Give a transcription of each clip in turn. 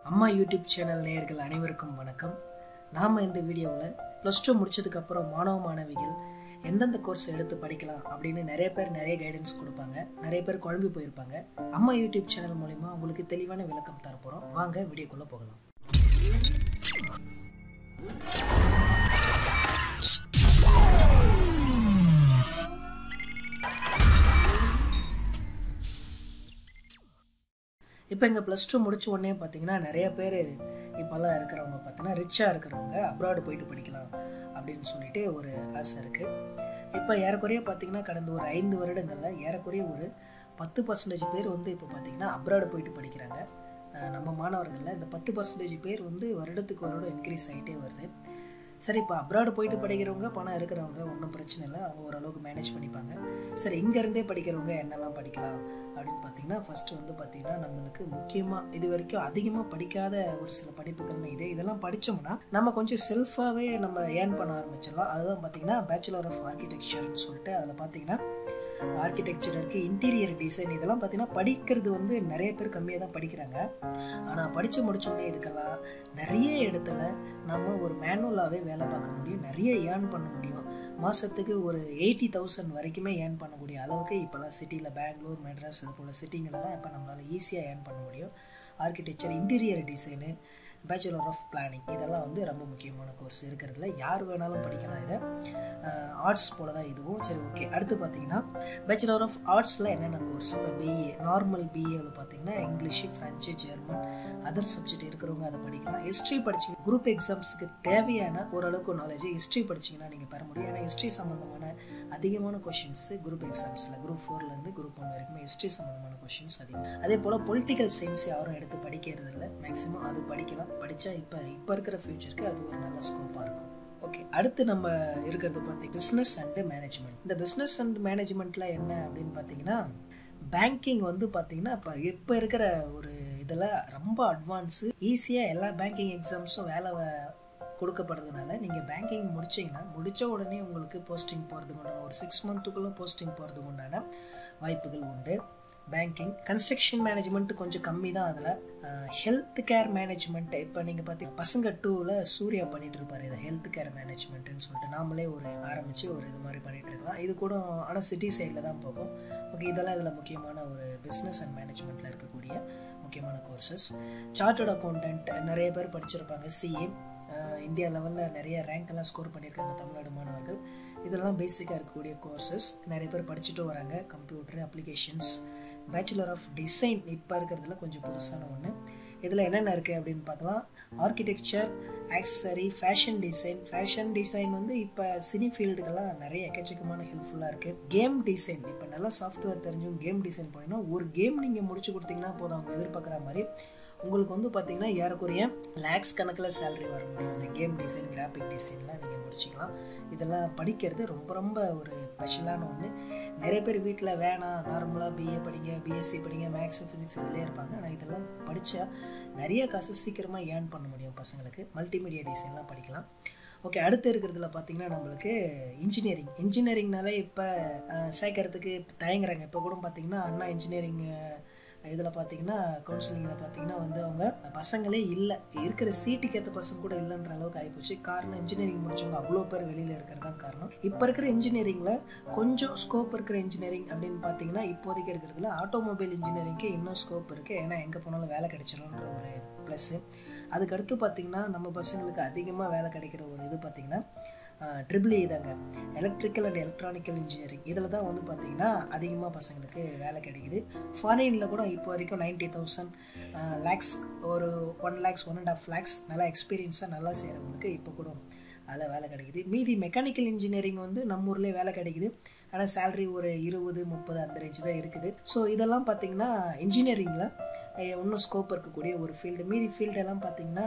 அம்மா YouTube channel நேயர்கள் அனைவருக்கும் வணக்கம். நாம் இந்த வீடியோவில் +2 முடிச்சதுக்கப்புறம் மாணவ மாணவிகள் எந்தெந்த கோர்ஸ் எடுத்து படிக்கலாம் அப்படின்னு நிறைய பேர் நிறைய கைடன்ஸ் கொடுப்பாங்க. நிறைய பேர் குழம்பி போயிருப்பாங்க. அம்மா யூடியூப் சேனல் மூலிமா உங்களுக்கு தெளிவான விளக்கம் தரப்போகிறோம். வாங்க வீடியோக்குள்ளே போகலாம். இப்போ இங்கே +2 முடிச்ச உடனே பார்த்தீங்கன்னா நிறைய பேர் இப்போல்லாம் இருக்கிறவங்க பார்த்தீங்கன்னா ரிச்சாக இருக்கிறவங்க அப்ராடு போயிட்டு படிக்கலாம் அப்படின்னு சொல்லிட்டு ஒரு ஆசை இருக்குது. இப்போ ஏறக்குறைய பார்த்தீங்கன்னா கடந்த ஒரு 5 வருடங்களில் ஏறக்குறைய ஒரு 10% பேர் வந்து இப்போ பார்த்தீங்கன்னா அப்ராடு போயிட்டு படிக்கிறாங்க. நம்ம மாணவர்களில் இந்த 10% பேர் வந்து வருடத்துக்கு வருடம் இன்க்ரீஸ் ஆகிட்டே வருது. சரி, இப்போ அப்ராடு போயிட்டு படிக்கிறவங்க பணம் இருக்கிறவங்க ஒன்றும் பிரச்சனை இல்லை, அவங்க ஓரளவுக்கு மேனேஜ் பண்ணிப்பாங்க. சரி, இங்கேருந்தே படிக்கிறவங்க என்னெல்லாம் படிக்கலாம் அப்படின்னு பார்த்தீங்கன்னா ஃபஸ்ட்டு வந்து பார்த்திங்கன்னா நம்மளுக்கு முக்கியமாக இது வரைக்கும் அதிகமாக படிக்காத ஒரு சில படிப்புகள்னு இதெல்லாம் படித்தோம்னா நம்ம கொஞ்சம் செல்ஃபாகவே நம்ம ஏர்ன் பண்ண ஆரம்பிச்சிடலாம். அதுதான் பார்த்திங்கன்னா பேச்சுலர் ஆஃப் ஆர்கிடெக்சர்னு சொல்லிட்டு அதில் பார்த்திங்கன்னா ஆர்கிடெக்சர் இருக்குது, இன்டீரியர் டிசைன், இதெல்லாம் பார்த்திங்கன்னா படிக்கிறது வந்து நிறைய பேர் கம்மியாக தான் படிக்கிறாங்க. ஆனால் படித்து முடித்தோடனே இதுக்கெல்லாம் நிறைய இடத்துல நம்ம ஒரு மேனுவலாகவே வேலை பார்க்க முடியும், நிறைய ஏர்ன் பண்ண முடியும். மாதத்துக்கு ஒரு 80,000 வரைக்குமே ஏர்ன் பண்ணக்கூடிய அளவுக்கு இப்போல்லாம் சிட்டியில் பெங்களூர், மெட்ராஸ் இது போல் சிட்டிங்களெல்லாம் இப்போ நம்மளால் ஈஸியாக ஏர்ன் பண்ண முடியும். Architecture, interior design, bachelor of planning இதெல்லாம் வந்து ரொம்ப முக்கியமான கோர்ஸ் இருக்கிறதுல யார் வேணாலும் படிக்கலாம். இதை ஆர்ட்ஸ் போல தான் இதுவும். சரி, ஓகே. அடுத்து பார்த்தீங்கன்னா பேச்சுலர் ஆஃப் ஆர்ட்ஸில் என்னென்ன கோர்ஸ்? இப்போ பிஏ, நார்மல் பிஏவில் பார்த்தீங்கன்னா English, French, German, other subject இருக்கிறவங்க அதை படிக்கலாம். ஹிஸ்ட்ரி படிச்சிங்க, குரூப் எக்ஸாம்ஸுக்கு தேவையான ஓரளவுக்கு நாலேஜ் ஹிஸ்ட்ரி படிச்சிங்கன்னா நீங்கள் பெற முடியும். ஏன்னா ஹிஸ்ட்ரி சம்மந்தமான அதிகமான கொஷின்ஸு குரூப் எக்ஸாம்ஸில் குரூப் 4லேருந்து குரூப் 1 வரைக்குமே ஹிஸ்ட்ரி சம்மந்தமான கொஷின்ஸ் அதிகம். அதே போல் பொலிட்டிக்கல் சயின்ஸ் யாரும் எடுத்து படிக்கிறது இல்லை, மேக்ஸிமம் அது படிக்கலாம். படித்தா இப்போ இருக்கிற ஃபியூச்சருக்கு அது ஒரு நல்ல ஸ்கோப்பாக இருக்கும். ஓகே, அடுத்து நம்ம இருக்கிறது பார்த்தீங்கன்னா பிஸ்னஸ் அண்டு மேனேஜ்மெண்ட். இந்த பிஸ்னஸ் அண்ட் மேனேஜ்மெண்ட்டில் என்ன அப்படின்னு பார்த்தீங்கன்னா பேங்கிங் வந்து பார்த்தீங்கன்னா இப்போ இருக்கிற ஒரு இதில் ரொம்ப அட்வான்ஸு, ஈஸியாக எல்லா பேங்கிங் எக்ஸாம்ஸும் வேலை கொடுக்கப்படுறதுனால நீங்கள் பேங்கிங் முடிச்சிங்கன்னா முடித்த உடனே உங்களுக்கு போஸ்டிங் போகிறதுக்கு உண்டான ஒரு 6 மந்த்துக்குள்ளே போஸ்டிங் போகிறதுக்கு உண்டான வாய்ப்புகள் உண்டு. பேங்கிங், கன்ஸ்ட்ரக்ஷன் மேனேஜ்மெண்ட் கொஞ்சம் கம்மி தான். அதில் ஹெல்த் கேர் மேனேஜ்மெண்ட் இப்போ நீங்கள் பார்த்தீங்கன்னா பசங்க 2ல் சூர்யா பண்ணிகிட்டு இருப்பார் இதை ஹெல்த் கேர் மேனேஜ்மெண்ட்டுன்னு சொல்லிட்டு நாமளே ஒரு ஆரம்பித்து ஒரு இது மாதிரி பண்ணிகிட்டு இருக்கலாம். இது கூட ஆனால் சிட்டி சைடில் தான் போகும். ஓகே, இதெல்லாம் இதில் முக்கியமான ஒரு பிஸ்னஸ் அண்ட் மேனேஜ்மெண்ட்டில் இருக்கக்கூடிய முக்கியமான கோர்சஸ். சார்ட்டர்ட் அக்கௌண்டன்ட் நிறைய பேர் படிச்சிருப்பாங்க. சிஏ இந்தியா லெவலில் நிறைய ரேங்க் ஸ்கோர் பண்ணியிருக்காங்க தமிழ்நாடு மாணவர்கள். இதெல்லாம் பேசிக்காக இருக்கக்கூடிய கோர்சஸ் நிறைய பேர் படிச்சுட்டு வராங்க. Computer applications, bachelor of design இப்போ இருக்கிறதுல கொஞ்சம் புதுசான ஒன்று. இதில் என்னென்ன இருக்குது அப்படின்னு பார்க்கலாம். Architecture, accessory, fashion design. Fashion design வந்து இப்போ சினி ஃபீல்டுக்கெல்லாம் நிறைய எக்கச்சக்கமான ஹெல்ப்ஃபுல்லாக இருக்குது. கேம் டிசைன், இப்போ நல்லா சாஃப்ட்வேர் தெரிஞ்சும் கேம் டிசைன் பண்ணிங்கன்னா ஒரு கேம் நீங்கள் முடிச்சு கொடுத்தீங்கன்னா போதும், அவங்க எதிர்பார்க்குற மாதிரி உங்களுக்கு வந்து பார்த்தீங்கன்னா ஏறக்குறைய லேக்ஸ் கணக்கில் சேலரி வர முடியும். இந்த கேம் டிசைன், கிராஃபிக் டிசைன்லாம் நீங்கள் முடிச்சிக்கலாம். இதெல்லாம் படிக்கிறது ரொம்ப ரொம்ப ஒரு ஸ்பெஷலான ஒன்று. நிறைய பேர் வீட்டில் வேணாம், நார்மலாக பிஏ படிங்க, பிஎஸ்சி படிங்க, மேக்ஸ் ஃபிசிக்ஸ் இதிலே இருப்பாங்க. ஆனால் இதெல்லாம் படித்தா நிறைய காசு சீக்கிரமாக ஏர்ன் பண்ண முடியும் பசங்களுக்கு. மல்டிமீடியா டிசைன்லாம் படிக்கலாம். ஓகே, அடுத்து இருக்கிறதுல பார்த்தீங்கன்னா நம்மளுக்கு இன்ஜினியரிங்னாலே இப்போ சேர்க்கறதுக்கு தயங்குறாங்க. இப்போ கூட பார்த்தீங்கன்னா அண்ணா இன்ஜினியரிங் இதில் பார்த்தீங்கன்னா கவுன்சிலிங்கில் பார்த்தீங்கன்னா வந்து அவங்க பசங்களே இல்லை, இருக்கிற சீட்டுக்கு ஏற்ற பசங்க கூட இல்லைன்ற அளவுக்கு ஆகிப்போச்சு. காரணம் இன்ஜினியரிங் முடிச்சவங்க அவ்வளோ பேர் வெளியில் இருக்கிறதா காரணம். இப்போ இருக்கிற இன்ஜினியரிங்கில் கொஞ்சம் ஸ்கோப் இருக்கிற இன்ஜினியரிங் அப்படின்னு பார்த்தீங்கன்னா இப்போதைக்கு இருக்கிறதுல ஆட்டோமொபைல் இன்ஜினியரிங்க்கு இன்னும் ஸ்கோப் இருக்குது. ஏன்னா எங்கே போனாலும் வேலை கிடைச்சிடும்ன்ற ஒரு ப்ளஸ்ஸு. அதுக்கடுத்து பார்த்திங்கன்னா நம்ம பசங்களுக்கு அதிகமாக வேலை கிடைக்கிற ஒரு இது பார்த்திங்கன்னா ட்ரிபிள்இ தாங்க, எலக்ட்ரிக்கல் அண்ட் எலக்ட்ரானிக்கல் இன்ஜினியரிங். இதில் தான் வந்து பார்த்திங்கன்னா அதிகமாக பசங்களுக்கு வேலை கிடைக்குது. ஃபாரினில் கூட இப்போ வரைக்கும் 90,000 லேக்ஸ், ஒரு 1 lakhs 1.5 lakhs நல்லா எக்ஸ்பீரியன்ஸாக நல்லா செய்கிறவங்களுக்கு இப்போ கூட அதில் வேலை கிடைக்குது. மீதி மெக்கானிக்கல் இன்ஜினியரிங் வந்து நம்ம ஊர்லேயே வேலை கிடைக்குது. ஆனால் சேலரி ஒரு 20-30 அந்த ரேஞ்சு தான் இருக்குது. ஸோ இதெல்லாம் பார்த்திங்கன்னா இன்ஜினியரிங்கில் இன்னும் ஸ்கோப் இருக்கக்கூடிய ஒரு ஃபீல்டு. மீதி ஃபீல்டெல்லாம் பார்த்திங்கன்னா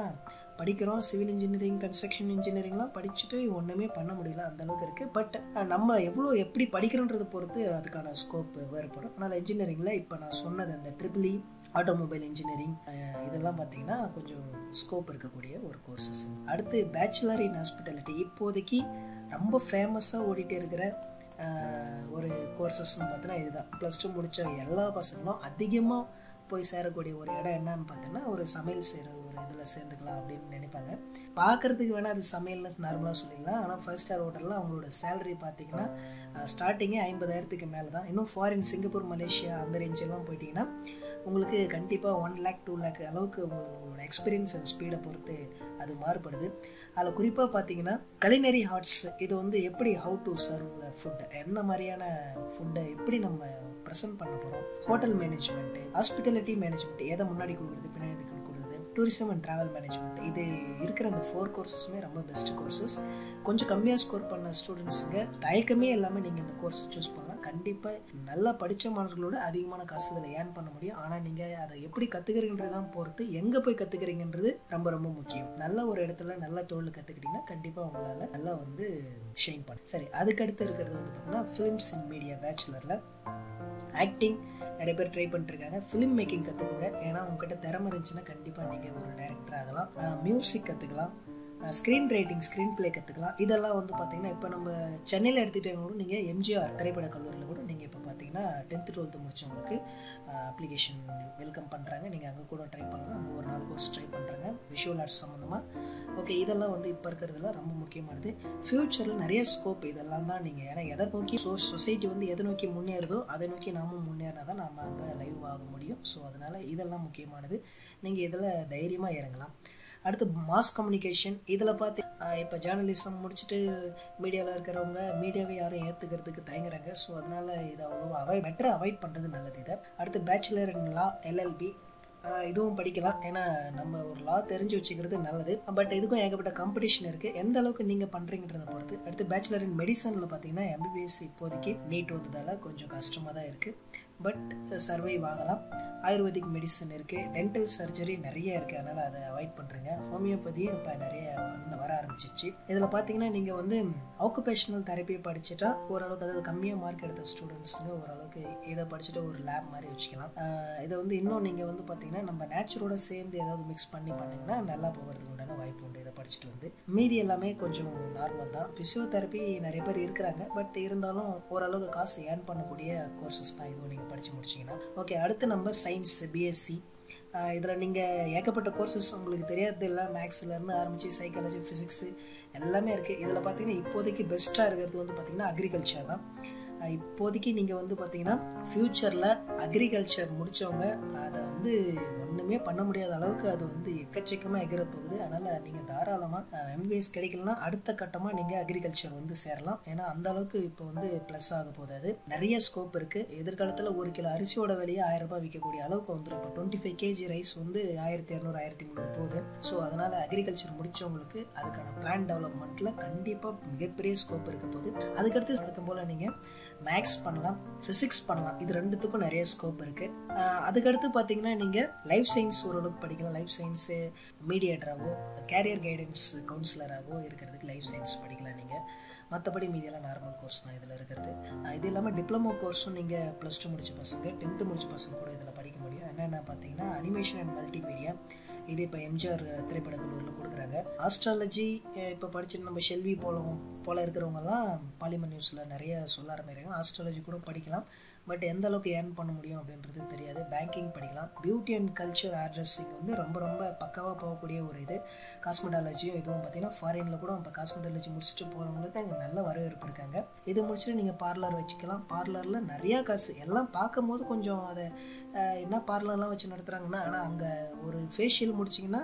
படிக்கிறோம், சிவில் இன்ஜினியரிங், கன்ஸ்ட்ரக்ஷன் இன்ஜினியரிங்லாம் படிச்சுட்டு ஒன்றுமே பண்ண முடியல அந்தளவுக்கு இருக்குது. பட் நம்ம எப்படி படிக்கிறோன்றதை பொறுத்து அதுக்கான ஸ்கோப் வேறுபடும். அதனால் இன்ஜினியரிங்கில் இப்போ நான் சொன்னது அந்த ட்ரிபிள்இ, ஆட்டோமொபைல் இன்ஜினியரிங் இதெல்லாம் பார்த்தீங்கன்னா கொஞ்சம் ஸ்கோப் இருக்கக்கூடிய ஒரு கோர்சஸ். அடுத்து பேச்சுலர் இன் ஹாஸ்பிட்டாலிட்டி, இப்போதைக்கு ரொம்ப ஃபேமஸாக ஓடிட்டு இருக்கிற ஒரு கோர்சஸ்ன்னு பார்த்தீங்கன்னா இதுதான். +2 முடித்த எல்லா பசங்களும் அதிகமாக போய் சேரக்கூடிய ஒரு இடம் என்னன்னு பார்த்தீங்கன்னா ஒரு சமையல் செய்கிற ஒரு ஹோட்டலில் சேர்ந்துக்கலாம் அப்படின்னு நினைப்பாங்க. பார்க்குறதுக்கு வேணால் அது சமையல்னு நார்மலாக சொல்லிடலாம். ஆனால் 5 ஸ்டார் ஹோட்டலில் அவங்களோட சேலரி பார்த்தீங்கன்னா ஸ்டார்டிங்கே 50,000க்கு மேலே தான். இன்னும் ஃபாரின் சிங்கப்பூர் மலேசியா அந்த ரேஞ்செல்லாம் போயிட்டிங்கன்னா உங்களுக்கு கண்டிப்பாக 1 lakh 2 lakh அளவுக்கு உங்களோட எக்ஸ்பீரியன்ஸ் அண்ட் ஸ்பீடை பொறுத்து அது மாறுபடுது. அதில் குறிப்பாக பார்த்தீங்கன்னா கலினரி ஆர்ட்ஸ் இது வந்து எப்படி how to serve the food, எந்த மாதிரியான ஃபுட்டை எப்படி நம்ம ப்ரெசென்ட் பண்ண போகிறோம், ஹோட்டல் மேனேஜ்மெண்ட்டு, ஹாஸ்பிட்டாலிட்டி மேனேஜ்மெண்ட், எதை முன்னாடி கொடுக்குறது பின்னாடி கொடுக்குறது, டூரிசம் அண்ட் ட்ராவல் மேனேஜ்மெண்ட், இது இருக்கிற அந்த 4 கோர்சஸுமே ரொம்ப பெஸ்ட் கோர்சஸ். கொஞ்சம் கம்மியாக ஸ்கோர் பண்ண ஸ்டூடெண்ட்ஸுங்க தயக்கமே இல்லாமல் நீங்கள் இந்த கோர்ஸ் சூஸ் பண்ணலாம். கண்டிப்பாக நல்லா படித்த மாணவர்களோட அதிகமான காசு இதில் ஏர்ன் பண்ண முடியும். ஆனால் நீங்கள் அதை எப்படி கற்றுக்கிறீங்கன்றது தான் பொறுத்து எங்கே போய் கற்றுக்கிறீங்கன்றது ரொம்ப ரொம்ப முக்கியம். நல்ல ஒரு இடத்துல நல்ல தொழில் கற்றுக்கிட்டிங்கன்னா கண்டிப்பாக உங்களால் நல்லா வந்து ஷைன் பண்ண. சரி, அதுக்கடுத்து இருக்கிறது வந்து பார்த்தீங்கன்னா ஃபிலிம்ஸ் இன் மீடியா பேச்சுலரில் ஆக்டிங் நிறைய பேர் ட்ரை பண்ணிட்டு இருக்காங்க. ஃபிலிம் மேக்கிங் கற்றுக்குங்க. ஏன்னா உங்ககிட்ட திறமை இருந்துச்சுன்னா கண்டிப்பாக நீங்கள் ஒரு டைரக்டர் ஆகலாம். மியூசிக் கற்றுக்கலாம், ஸ்க்ரீன் ரைட்டிங், ஸ்க்ரீன் பிளே கற்றுக்கலாம். இதெல்லாம் வந்து பார்த்தீங்கன்னா இப்போ நம்ம சென்னையில் எடுத்துகிட்டவங்க கூட நீங்கள் எம்ஜிஆர் திரைப்பட கல்லூரியில் கூட நீங்கள் இப்போ பார்த்தீங்கன்னா 10th 12th முடிச்சவங்களுக்கு அப்ளிகேஷன் வெல்கம் பண்ணுறாங்க. நீங்கள் அங்கே கூட ட்ரை பண்ணலாம். அங்கே ஒரு 4 கோர்ஸ் ட்ரை பண்ணுறாங்க விஷுவல் ஆர்ட்ஸ் சம்மந்தமாக. ஓகே, இதெல்லாம் வந்து இப்போ இருக்கிறதுல ரொம்ப முக்கியமானது. ஃப்யூச்சரில் நிறைய ஸ்கோப் இதெல்லாம் தான். நீங்கள் ஏன்னா எதை நோக்கி சொசைட்டி வந்து எதை நோக்கி முன்னேறுதோ அதை நோக்கி நாமும் முன்னேறினா தான் நம்ம அங்கே லைவ் ஆக முடியும். ஸோ அதனால் இதெல்லாம் முக்கியமானது. நீங்கள் இதில் தைரியமாக இறங்கலாம். அடுத்து மாஸ் கம்யூனிகேஷன். இதில் பார்த்து இப்போ ஜேர்னலிசம் முடிச்சுட்டு மீடியாவில் இருக்கிறவங்க மீடியாவை யாரும் ஏற்றுக்கிறதுக்கு தயங்குறாங்க. ஸோ அதனால் இதை அவ்வளோ பெட்டராக அவாய்ட் பண்ணுறது நல்லது. இதை அடுத்து பேச்சுலர் இன் லா LLB இதுவும் படிக்கலாம். ஏன்னா நம்ம ஒரு லா தெரிஞ்சு வச்சுக்கிறது நல்லது. பட் இதுக்கும் ஏகப்பட்ட காம்படிஷன் இருக்குது. எந்த அளவுக்கு நீங்கள் பண்ணுறீங்கன்றதை பொறுத்து. அடுத்து பேச்சுலர் இன் மெடிசனில் பார்த்தீங்கன்னா MBBS இப்போதைக்கு நீட் வந்ததால் கொஞ்சம் கஷ்டமாக தான் இருக்குது. பட் சர்வைவ் ஆகலாம். ஆயுர்வேதிக் மெடிசன் இருக்குது, டென்டல் சர்ஜரி நிறைய இருக்குது, அதனால் அதை அவாய்ட் பண்ணுறீங்க. ஹோமியோபதியும் இப்போ நிறைய வர ஆரம்பிச்சிச்சு. இதில் பார்த்தீங்கன்னா நீங்கள் வந்து ஆக்குபேஷனல் தெரப்பியை படிச்சுட்டா ஓரளவுக்கு, அதாவது கம்மியாக மார்க் எடுத்த ஸ்டூடெண்ட்ஸுங்க ஓரளவுக்கு இதை படிச்சுட்டு ஒரு லேப் மாதிரி வச்சுக்கலாம். இதை வந்து இன்னும் நீங்கள் வந்து பார்த்தீங்கன்னா நம்ம நேச்சுரோட சேர்ந்து ஏதாவது மிக்ஸ் பண்ணிங்கன்னா நல்லா போகிறதுக்கு உண்டான வாய்ப்பு உண்டு. இதை படிச்சுட்டு வந்து மீதி எல்லாமே கொஞ்சம் நார்மல் தான். ஃபிசியோதெரப்பி நிறைய பேர் இருக்கிறாங்க. பட் இருந்தாலும் ஓரளவுக்கு காசு ஏர்ன் பண்ணக்கூடிய கோர்சஸ் தான் இதுவும் நீங்கள் படித்து முடிச்சிங்கன்னா. ஓகே, அடுத்து நம்ம சயின்ஸ் BSc. இதில் நீங்கள் ஏகப்பட்ட கோர்சஸ் உங்களுக்கு தெரியாது இல்லை. மேக்ஸ்லேருந்து ஆரம்பித்து சைக்காலஜி, ஃபிசிக்ஸு எல்லாமே இருக்குது. இதில் பார்த்தீங்கன்னா இப்போதைக்கு பெஸ்ட்டாக இருக்கிறது வந்து பார்த்திங்கன்னா அக்ரிகல்ச்சர் தான். இப்போதைக்கு நீங்கள் வந்து பார்த்தீங்கன்னா ஃப்யூச்சரில் அக்ரிகல்ச்சர் முடித்தவங்க அதை வந்து ஒன்றுமே பண்ண முடியாத அளவுக்கு அது வந்து எக்கச்சக்கமாக எகிற போகுது. அதனால் நீங்கள் தாராளமாக MBBS கிடைக்கலன்னா அடுத்த கட்டமாக நீங்கள் அக்ரிகல்ச்சர் வந்து சேரலாம். ஏன்னா அந்த அளவுக்கு இப்போ வந்து ப்ளஸ் ஆக போகுது. அது நிறைய ஸ்கோப் இருக்குது. எதிர்காலத்தில் 1 கிலோ அரிசியோட விலையை 1000 ரூபாய் விற்கக்கூடிய அளவுக்கு வந்துடும். இப்போ 25 kg ரைஸ் வந்து 1200 1300 போகுது. ஸோ அதனால் அக்ரிகல்ச்சர் முடித்தவங்களுக்கு அதுக்கான பிளான் டெவலப்மெண்ட்டில் கண்டிப்பாக மிகப்பெரிய ஸ்கோப் இருக்க போகுது. அதுக்கடுத்து நடக்கும் போல் நீங்கள் மேக்ஸ் பண்ணலாம், ஃபிசிக்ஸ் பண்ணலாம். இது ரெண்டுத்துக்கும் நிறைய ஸ்கோப் இருக்குது. அதுக்கடுத்து பார்த்தீங்கன்னா நீங்கள் லைஃப் சயின்ஸ் ஓரளவுக்கு படிக்கலாம். லைஃப் சயின்ஸு மீடியேட்டராகவோ கேரியர் கைடன்ஸ் கவுன்சிலராகவோ இருக்கிறதுக்கு லைஃப் சயின்ஸ் படிக்கலாம் நீங்கள். மற்றபடி மீதியெல்லாம் நார்மல் கோர்ஸ் தான் இதில் இருக்கிறது. இது இல்லாமல் டிப்ளமோ கோர்ஸும் நீங்கள் +2 முடிச்ச பசங்க 10th முடிச்ச பசங்க கூட இதில் படிக்க முடியும். என்னென்ன பார்த்தீங்கன்னா அனிமேஷன் அண்ட் மல்டிமீடியா, இது இப்போ எம்ஜிஆர் திரைப்பட கல்லூரியில் கொடுக்குறாங்க. ஆஸ்ட்ராலஜி இப்போ படிச்சுட்டு நம்ம ஷெல்வி போல இருக்கிறவங்கலாம் பாலிமர் நியூஸில் நிறைய சொல்ல ஆரம்பிக்கிறாங்க. ஆஸ்ட்ராலஜி கூட படிக்கலாம். பட் எந்த அளவுக்கு ஏர்ன் பண்ண முடியும் அப்படின்றது தெரியாது. பேங்கிங் படிக்கலாம். Beauty and culture hair dressing வந்து ரொம்ப ரொம்ப பக்காவாக போகக்கூடிய ஒரு இது. காஸ்மெட்டாலஜியும் இதுவும் பார்த்தீங்கன்னா ஃபாரினில் கூட இப்போ காஸ்மெட்டாலஜி முடிச்சுட்டு போகிறவங்களுக்கு அங்கே நல்ல வரவேற்பு இருக்காங்க. இது முடிச்சுட்டு நீங்கள் பார்லர் வச்சுக்கலாம். பார்லரில் நிறையா காசு. எல்லாம் பார்க்கும்போது கொஞ்சம் அதை என்ன பார்லர்லாம் வச்சு நடத்துகிறாங்கன்னா, ஆனால் அங்கே ஒரு ஃபேஷியல் முடிச்சிங்கன்னா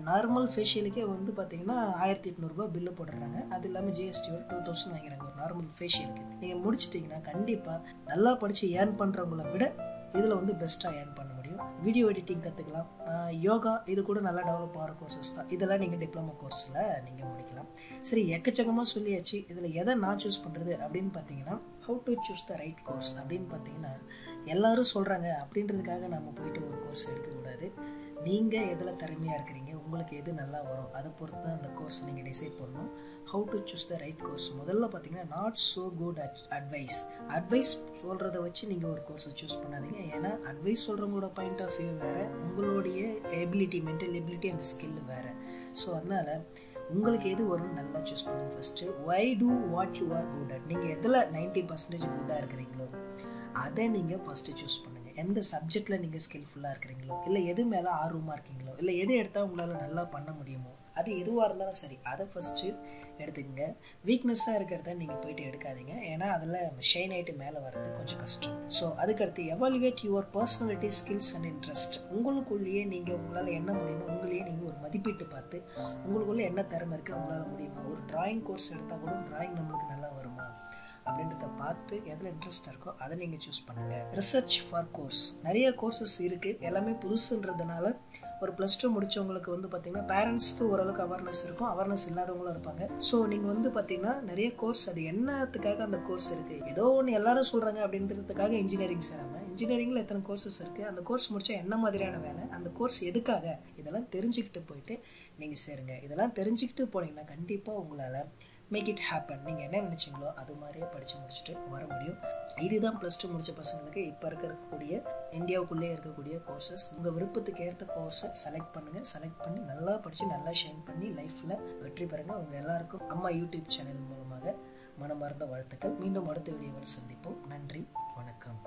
நார்மல் ஃபேஷியலுக்கே வந்து பார்த்தீங்கன்னா 1800 ரூபாய் பில்லு போடுறாங்க. அது இல்லாமல் GST 2000 வாங்கிறாங்க ஒரு நார்மல் ஃபேஷியலுக்கு. நீங்கள் முடிச்சிட்டிங்கன்னா கண்டிப்பாக நல்லா படித்து ஏர்ன் பண்ணுறவங்கள விட இதில் வந்து பெஸ்ட்டாக ஏர்ன் பண்ண முடியும். வீடியோ எடிட்டிங் கற்றுக்கலாம். யோகா இது கூட நல்லா டெவலப் ஆகிற கோர்சஸ் தான். இதெல்லாம் நீங்கள் டிப்ளமோ கோர்ஸில் நீங்கள் முடிக்கலாம். சரி, எக்கச்சக்கமாக சொல்லியாச்சு. இதில் எதை நான் சூஸ் பண்ணுறது அப்படின்னு பார்த்தீங்கன்னா, how to choose the right course அப்படின்னு பார்த்தீங்கன்னா, எல்லோரும் சொல்கிறாங்க அப்படின்றதுக்காக நம்ம போயிட்டு ஒரு கோர்ஸ் எடுக்கக்கூடாது. நீங்கள் எதில் திறமையாக இருக்கிறீங்க, உங்களுக்கு எது நல்லா வரும், அதை பொறுத்து தான் அந்த கோர்ஸ் நீங்கள் டிசைட் பண்ணணும். How to choose the right course. முதல்ல பார்த்தீங்கன்னா நாட் ஸோ குட் அட்வைஸ் சொல்கிறத வச்சு நீங்கள் ஒரு கோர்ஸை சூஸ் பண்ணாதீங்க. ஏன்னா அட்வைஸ் சொல்கிறவங்களோட பாயிண்ட் ஆஃப் வியூ வேறு, உங்களுடைய ability, mental ability and skill வேறு. ஸோ அதனால் உங்களுக்கு எது வரும்னு நல்லா சூஸ் பண்ணுங்கள். First why do what you are good at. நீங்கள் எதில் 90% குட்டாக இருக்கிறீங்களோ அதை நீங்கள் ஃபஸ்ட்டு சூஸ் பண்ணுங்கள். எந்த சப்ஜெக்டில் நீங்கள் ஸ்கில்ஃபுல்லாக இருக்கிறீங்களோ, இல்லை எது மேலே ஆர்வமாக இருக்கீங்களோ, இல்லை எது எடுத்தால் உங்களால் நல்லா பண்ண முடியுமோ, அது எதுவாக இருந்தாலும் சரி அதை ஃபஸ்ட்டு எடுத்துக்கங்க. வீக்னஸாக இருக்கிறத நீங்கள் போயிட்டு எடுக்காதீங்க. ஏன்னா அதில் ஷைன் ஆகிட்டு மேலே வர்றது கொஞ்சம் கஷ்டம். ஸோ அதுக்கடுத்து evaluate your personality, skills and interest. உங்களுக்குள்ளேயே நீங்கள் உங்களால் என்ன முடியுமோ உங்களையே நீங்கள் ஒரு மதிப்பீட்டு பார்த்து உங்களுக்குள்ளே என்ன திறமை இருக்குது, உங்களால் முடியுமா. ஒரு டிராயிங் கோர்ஸ் எடுத்தால் கூட டிராயிங் நம்மளுக்கு நல்லா வருமா அப்படின்றத பார்த்து எதில் இன்ட்ரெஸ்டாக இருக்கோ அதை நீங்கள் சூஸ் பண்ணுங்கள். Research for course. நிறைய கோர்சஸ் இருக்குது. எல்லாமே புதுசுன்றதுனால ஒரு +2 முடித்தவங்களுக்கு பார்த்திங்கன்னா பேரண்ட்ஸ்க்கு ஓரளவுக்கு அவேர்னஸ் இருக்கும், அவேர்னஸ் இல்லாதவங்களும் இருப்பாங்க. ஸோ நீங்கள் பார்த்திங்கன்னா நிறைய கோர்ஸ், அது என்னத்துக்காக அந்த கோர்ஸ் இருக்குது, ஏதோ ஒன்று எல்லாரும் சொல்கிறாங்க அப்படின்றதுக்காக இன்ஜினியரிங் சேராமல் இன்ஜினியரிங்கில் எத்தனை கோர்சஸ் இருக்குது, அந்த கோர்ஸ் முடித்தா என்ன மாதிரியான வேலை, அந்த கோர்ஸ் எதுக்காக, இதெல்லாம் தெரிஞ்சுக்கிட்டு போயிட்டு நீங்கள் சேருங்க. இதெல்லாம் தெரிஞ்சுக்கிட்டு போனீங்கன்னா கண்டிப்பாக உங்களால் மேக் இட் ஹேப்பன். நீங்கள் என்ன நினச்சிங்களோ அது மாதிரியே படித்து முடிச்சுட்டு வர முடியும். இதுதான் +2 முடித்த பசங்களுக்கு இப்போ இருக்கக்கூடிய இந்தியாவுக்குள்ளே இருக்கக்கூடிய கோர்சஸ். உங்கள் விருப்பத்துக்கு ஏற்ற கோர்ஸை செலக்ட் பண்ணுங்கள். செலக்ட் பண்ணி நல்லா படித்து நல்லா ஷைன் பண்ணி லைஃப்பில் வெற்றி பெறுங்க. உங்கள் எல்லாருக்கும் அம்மா யூடியூப் சேனல் மூலமாக மனமார்ந்த வாழ்த்துக்கள். மீண்டும் அடுத்த வீடியோவில் சந்திப்போம். நன்றி, வணக்கம்.